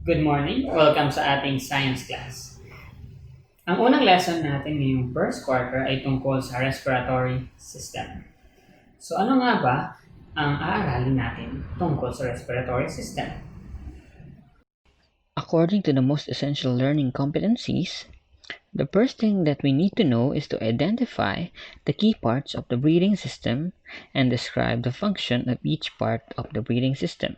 Good morning. Welcome sa ating science class. Ang unang lesson natin ngayong first quarter ay tungkol sa respiratory system. So ano nga ba ang aaralin natin tungkol sa respiratory system? According to the most essential learning competencies, the first thing that we need to know is to identify the key parts of the breathing system and describe the function of each part of the breathing system.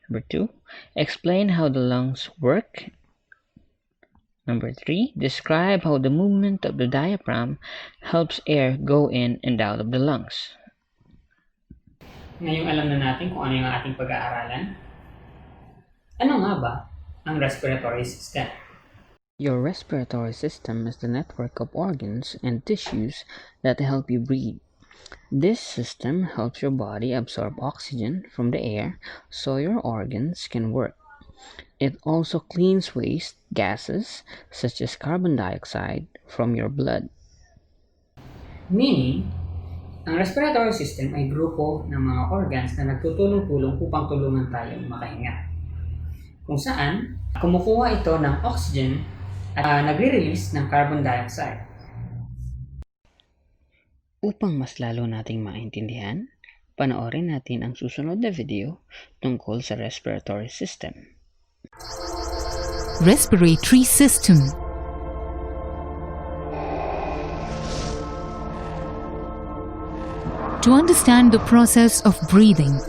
Number 2, explain how the lungs work. Number 3, describe how the movement of the diaphragm helps air go in and out of the lungs. Ngayong alam na natin kung ano yung ating pag-aaralan. Ano nga ba ang respiratory system? Your respiratory system is the network of organs and tissues that help you breathe. This system helps your body absorb oxygen from the air so your organs can work. It also cleans waste gases such as carbon dioxide from your blood. Meaning, ang respiratory system ay grupo ng mga organs na nagtutulong-tulong upang tulungan tayong makahinga. Kung saan, kumukuha ito ng oxygen at nagre-release ng carbon dioxide. Upang mas lalo nating maintindihan, panoorin natin ang susunod na video tungkol sa respiratory system. Respiratory system. To understand the process of breathing,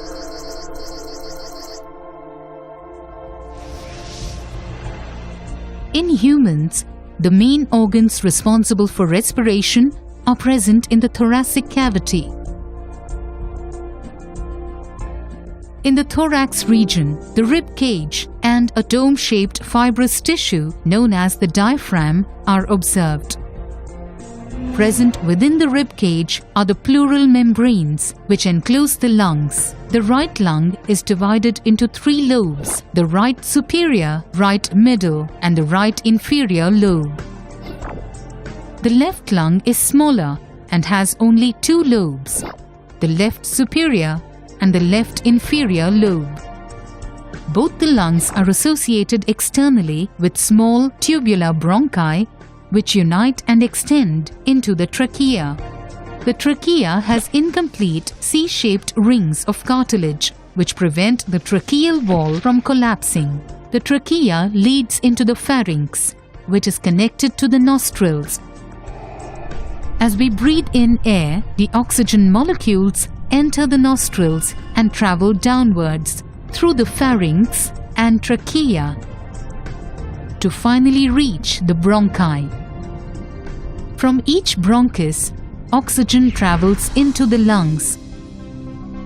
in humans, the main organs responsible for respiration are present in the thoracic cavity. In the thorax region, the rib cage and a dome-shaped fibrous tissue known as the diaphragm are observed. Present within the rib cage are the pleural membranes, which enclose the lungs. The right lung is divided into 3 lobes: the right superior, right middle, and the right inferior lobe. The left lung is smaller and has only 2 lobes: the left superior and the left inferior lobe. Both the lungs are associated externally with small tubular bronchi which unite and extend into the trachea. The trachea has incomplete C-shaped rings of cartilage which prevent the tracheal wall from collapsing. The trachea leads into the pharynx, which is connected to the nostrils. As we breathe in air, the oxygen molecules enter the nostrils and travel downwards through the pharynx and trachea to finally reach the bronchi. From each bronchus, oxygen travels into the lungs.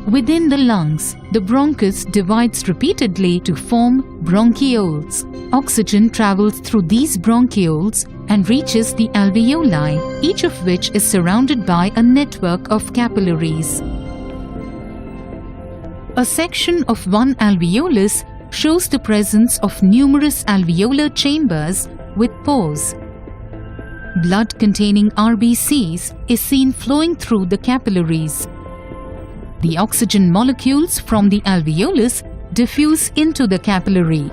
Within the lungs, the bronchus divides repeatedly to form bronchioles. Oxygen travels through these bronchioles and reaches the alveoli, each of which is surrounded by a network of capillaries. A section of one alveolus shows the presence of numerous alveolar chambers with pores. Blood containing RBCs is seen flowing through the capillaries. The oxygen molecules from the alveolus diffuse into the capillary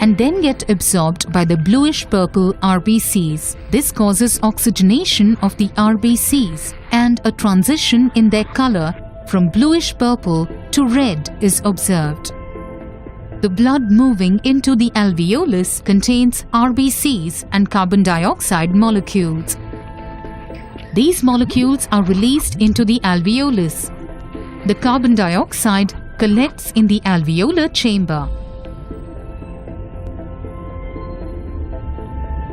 and then get absorbed by the bluish-purple RBCs. This causes oxygenation of the RBCs, and a transition in their color from bluish-purple to red is observed. The blood moving into the alveolus contains RBCs and carbon dioxide molecules. These molecules are released into the alveolus. The carbon dioxide collects in the alveolar chamber.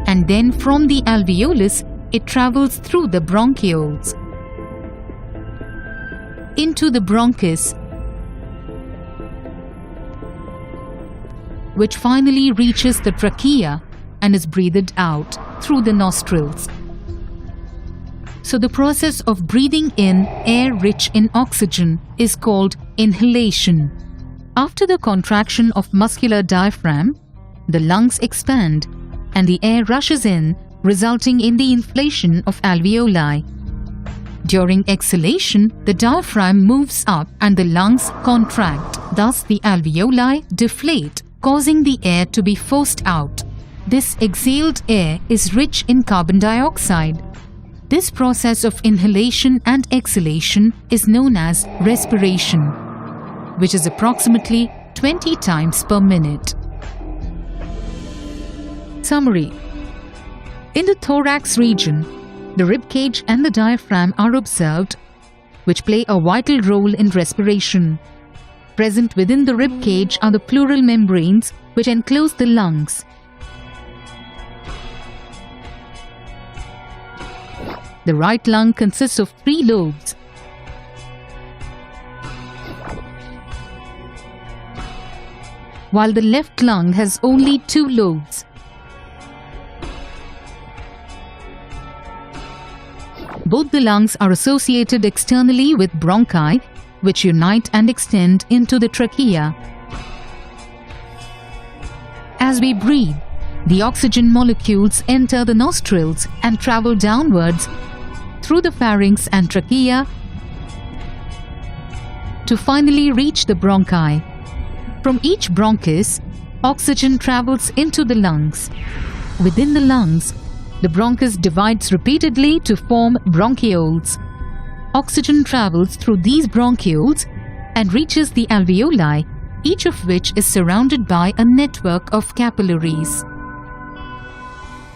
And then from the alveolus, it travels through the bronchioles into the bronchus, which finally reaches the trachea and is breathed out through the nostrils. So the process of breathing in air rich in oxygen is called inhalation. After the contraction of muscular diaphragm, the lungs expand and the air rushes in, resulting in the inflation of alveoli. During exhalation, the diaphragm moves up and the lungs contract. Thus, the alveoli deflate causing the air to be forced out. This exhaled air is rich in carbon dioxide. This process of inhalation and exhalation is known as respiration, which is approximately 20 times per minute. Summary. In the thorax region, the rib cage and the diaphragm are observed, which play a vital role in respiration. Present within the rib cage are the pleural membranes which enclose the lungs. The right lung consists of 3 lobes. While the left lung has only 2 lobes. Both the lungs are associated externally with bronchi, which unite and extend into the trachea. As we breathe, the oxygen molecules enter the nostrils and travel downwards through the pharynx and trachea to finally reach the bronchi. From each bronchus, oxygen travels into the lungs. Within the lungs, the bronchus divides repeatedly to form bronchioles. Oxygen travels through these bronchioles and reaches the alveoli, each of which is surrounded by a network of capillaries.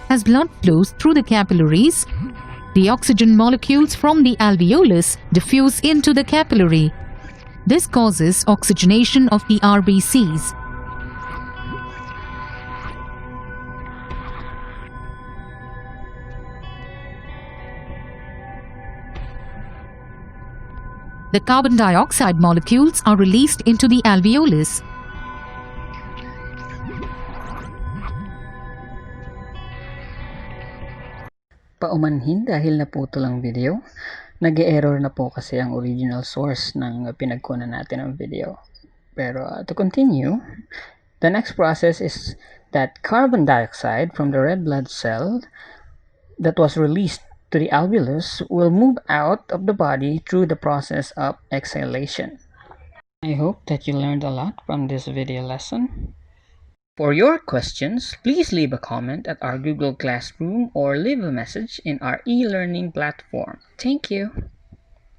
As blood flows through the capillaries, the oxygen molecules from the alveolus diffuse into the capillary. This causes oxygenation of the RBCs. The carbon dioxide molecules are released into the alveolus. Paumanhin dahil naputol ang video, nag-e-error na po kasi ang original source ng pinagkunan natin ng video. Pero to continue, the next process is that carbon dioxide from the red blood cell that was released to the alveolus will move out of the body through the process of exhalation. I hope that you learned a lot from this video lesson. For your questions, please leave a comment at our Google Classroom or leave a message in our e-learning platform. Thank you.